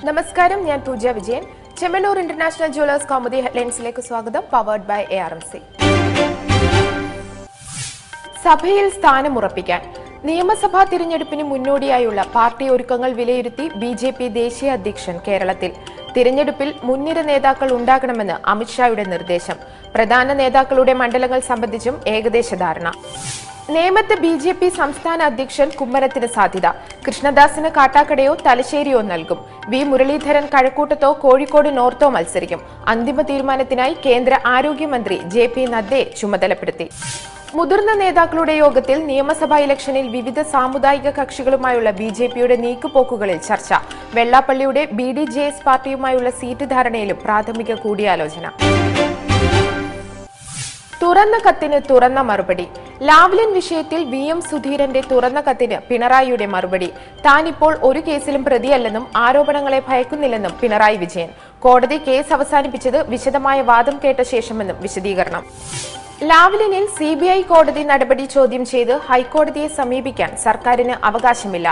നമസ്കാരം, ഞാൻ Pooja Vijayan. Chemmanur international jewellers Kaumudi ഹെഡ്ലൈൻസിലേക്ക് സ്വാഗതം. Powered by ARMC. സഭയിൽ സ്ഥാനമുറപ്പിക്കാൻ നിയമസഭാ തിരഞ്ഞെടുപ്പിന് മുന്നോടിയായുള്ള പാർട്ടി ഒരുക്കങ്ങൾ വിലയിരുത്തി BJP ദേശീയ അധ്യക്ഷൻ കേരളത്തിൽ. തിരഞ്ഞെടുപ്പിൽ മുൻനിര നേതാക്കൾ ഉണ്ടാകണമെന്ന് അമിത്ഷായുടെ നിർദ്ദേശം. പ്രധാന നേതാക്കളുടെ മണ്ഡലങ്ങൾ സംബന്ധിച്ചും ഏകദേശ ധാരണ. നേമത്ത് BJP സംസ്ഥാന അധ്യക്ഷൻ കുമ്മനത്തിന് സാധ്യത. കൃഷ്ണദാസിന് കാട്ടാക്കടയോ തലശ്ശേരിയോ നൽകും. വി മുരളീധരൻ കഴക്കൂട്ടത്തോ കോഴിക്കോട് നോർത്തോ മത്സരിക്കും. അന്തിമ തീരുമാനത്തിനായി കേന്ദ്ര ആരോഗ്യമന്ത്രി JP നദ്ദയെ ചുമതലപ്പെടുത്തി. മുതിർന്ന നേതാക്കളുടെ യോഗത്തിൽ നിയമസഭാ ഇലക്ഷനിൽ വിവിധ സാമുദായിക കക്ഷികളുമായുള്ള BJPയുടെ നീക്കുപോക്കുകളിൽ ചർച്ച. വെള്ളാപ്പള്ളിയുടെ BDJS പാർട്ടിയുമായുള്ള സീറ്റ് ധാരണയിലും പ്രാഥമിക കൂടിയാലോചന. തുറന്ന കത്തിന് തുറന്ന മറുപടി. ലാവ്ലിൻ വിഷയത്തിൽ VM സുധീരന്റെ തുറന്ന കത്തിന് പിണറായിയുടെ മറുപടി. താനിപ്പോൾ ഒരു കേസിലും പ്രതിയല്ലെന്നും ആരോപണങ്ങളെ ഭയക്കുന്നില്ലെന്നും പിണറായി വിജയൻ. കോടതി കേസ് അവസാനിപ്പിച്ചത് വിശദമായ വാദം കേട്ട ശേഷമെന്നും വിശദീകരണം. ലാവ്ലിനിൽ CBI കോടതി നടപടി ചോദ്യം ചെയ്ത് ഹൈക്കോടതിയെ സമീപിക്കാൻ സർക്കാരിന് അവകാശമില്ല.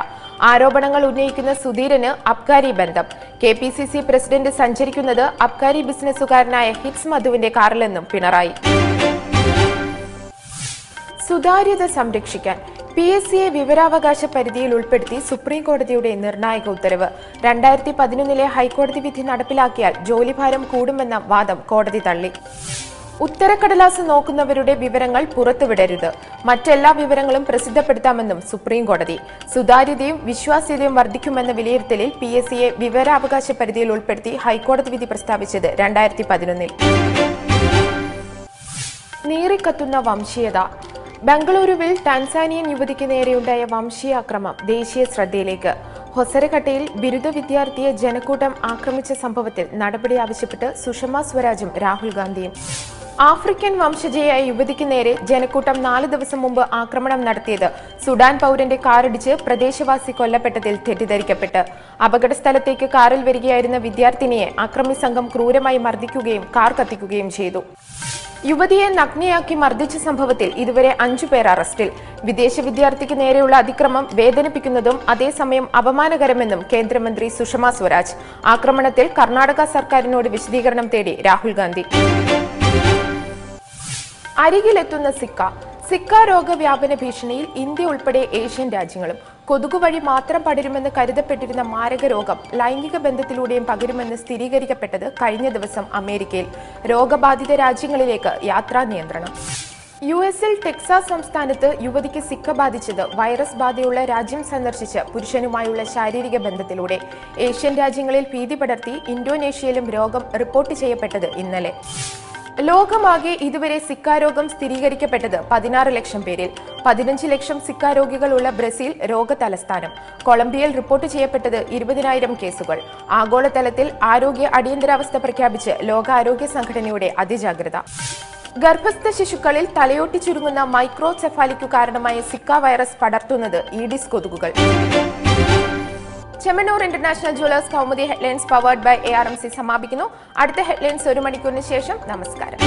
ആരോപണങ്ങൾ ഉന്നയിക്കുന്ന സുധീരന് അബ്കാരി ബന്ധം. KPCC പ്രസിഡന്റ് സഞ്ചരിക്കുന്നത് അബ്കാരി ബിസിനസ്സുകാരനായ ഹിറ്റ്സ് മധുവിന്റെ കാറിലെന്നും പിണറായി. സുതാര്യത സംരക്ഷിക്കാൻ PSCയെ വിവരാവകാശ പരിധിയിൽ ഉൾപ്പെടുത്തി സുപ്രീം കോടതിയുടെ നിർണായക ഉത്തരവ്. 2011 ഹൈക്കോടതി വിധി നടപ്പിലാക്കിയാൽ ജോലിഭാരം കൂടുമെന്ന വാദം കോടതി തള്ളി. ഉത്തരക്കടലാസ് നോക്കുന്നവരുടെ വിവരങ്ങൾ പുറത്തുവിടരുത്. മറ്റെല്ലാ വിവരങ്ങളും പ്രസിദ്ധപ്പെടുത്താമെന്നും സുപ്രീം കോടതി. സുതാര്യതയും വിശ്വാസ്യതയും വർദ്ധിക്കുമെന്ന വിലയിരുത്തലിൽ PSCയെ വിവരാവകാശ പരിധിയിൽ ഉൾപ്പെടുത്തി ഹൈക്കോടതി വിധി പ്രസ്താവിച്ചത് 2011. നീറിക്കത്തുന്ന വംശീയത. ബംഗളൂരുവിൽ ടാൻസാനിയൻ യുവതിക്ക് നേരെയുണ്ടായ വംശീയ അക്രമം ദേശീയ ശ്രദ്ധയിലേക്ക്. ഹൊസരഘട്ടയിൽ ബിരുദ വിദ്യാർത്ഥിയെ ജനക്കൂട്ടം ആക്രമിച്ച സംഭവത്തിൽ നടപടി ആവശ്യപ്പെട്ട് സുഷമ സ്വരാജും രാഹുൽ ഗാന്ധിയും. ആഫ്രിക്കൻ വംശജയായ യുവതിക്ക് നേരെ ജനക്കൂട്ടം 4 ദിവസം മുമ്പ് ആക്രമണം നടത്തിയത് സുഡാൻ പൗരന്റെ കാറിടിച്ച് പ്രദേശവാസി കൊല്ലപ്പെട്ടതിൽ തെറ്റിദ്ധരിക്കപ്പെട്ട്. അപകട സ്ഥലത്തേക്ക് കാറിൽ വരികയായിരുന്ന വിദ്യാർത്ഥിനിയെ അക്രമി സംഘം ക്രൂരമായി മർദ്ദിക്കുകയും കാർ കത്തിക്കുകയും ചെയ്തു. യുവതിയെ നഗ്നയാക്കി മർദ്ദിച്ച സംഭവത്തിൽ ഇതുവരെ 5 പേർ അറസ്റ്റിൽ. വിദേശ വിദ്യാർത്ഥിക്ക് നേരെയുള്ള അതിക്രമം വേദനിപ്പിക്കുന്നതും അതേസമയം അപമാനകരമെന്നും കേന്ദ്രമന്ത്രി സുഷമ സ്വരാജ്. ആക്രമണത്തിൽ കർണാടക സർക്കാരിനോട് വിശദീകരണം തേടി രാഹുൽ ഗാന്ധി. അരികിലെത്തുന്ന സിക്ക രോഗവ്യാപന ഭീഷണിയിൽ ഇന്ത്യ ഉൾപ്പെടെ ഏഷ്യൻ രാജ്യങ്ങളും. കൊതുകു വഴി മാത്രം പടരുമെന്ന് കരുതപ്പെട്ടിരുന്ന മാരക രോഗം ലൈംഗിക ബന്ധത്തിലൂടെയും പകരുമെന്ന് സ്ഥിരീകരിക്കപ്പെട്ടത് കഴിഞ്ഞ ദിവസം അമേരിക്കയിൽ. രോഗബാധിത രാജ്യങ്ങളിലേക്ക് യാത്രാ നിയന്ത്രണം. US-ൽ ടെക്സാസ് സംസ്ഥാനത്ത് യുവതിക്ക് സിക്ക ബാധിച്ചത് വൈറസ് ബാധയുള്ള രാജ്യം സന്ദർശിച്ച് പുരുഷനുമായുള്ള ശാരീരിക ബന്ധത്തിലൂടെ. ഏഷ്യൻ രാജ്യങ്ങളിൽ ഭീതി പടർത്തി ഇന്തോനേഷ്യയിലും രോഗം റിപ്പോർട്ട് ചെയ്യപ്പെട്ടത് ഇന്നലെ. ലോകമാകെ ഇതുവരെ സിക്ക രോഗം സ്ഥിരീകരിക്കപ്പെട്ടത് 16 ലക്ഷം പേരിൽ. 15 ലക്ഷം സിക്ക രോഗികളുള്ള ബ്രസീൽ രോഗ തലസ്ഥാനം. കൊളംബിയയിൽ റിപ്പോർട്ട് ചെയ്യപ്പെട്ടത് 20,000 കേസുകൾ. ആഗോളതലത്തിൽ ആരോഗ്യ അടിയന്തരാവസ്ഥ പ്രഖ്യാപിച്ച് ലോകാരോഗ്യ സംഘടനയുടെ അതിജാഗ്രത. ഗർഭസ്ഥ ശിശുക്കളിൽ തലയോട്ടി ചുരുങ്ങുന്ന മൈക്രോസെഫാലിക്കു കാരണമായ സിക്ക വൈറസ് പടർത്തുന്നത് ഈഡിസ് കൊതുകുകൾ. Chemmanur international jewellers Kaumudi headlines powered by ARMC സമാപിക്കുന്നു. അടുത്ത ഹെഡ്ലൈൻസ് 1 മണിക്കൂറിന് ശേഷം. നമസ്കാരം.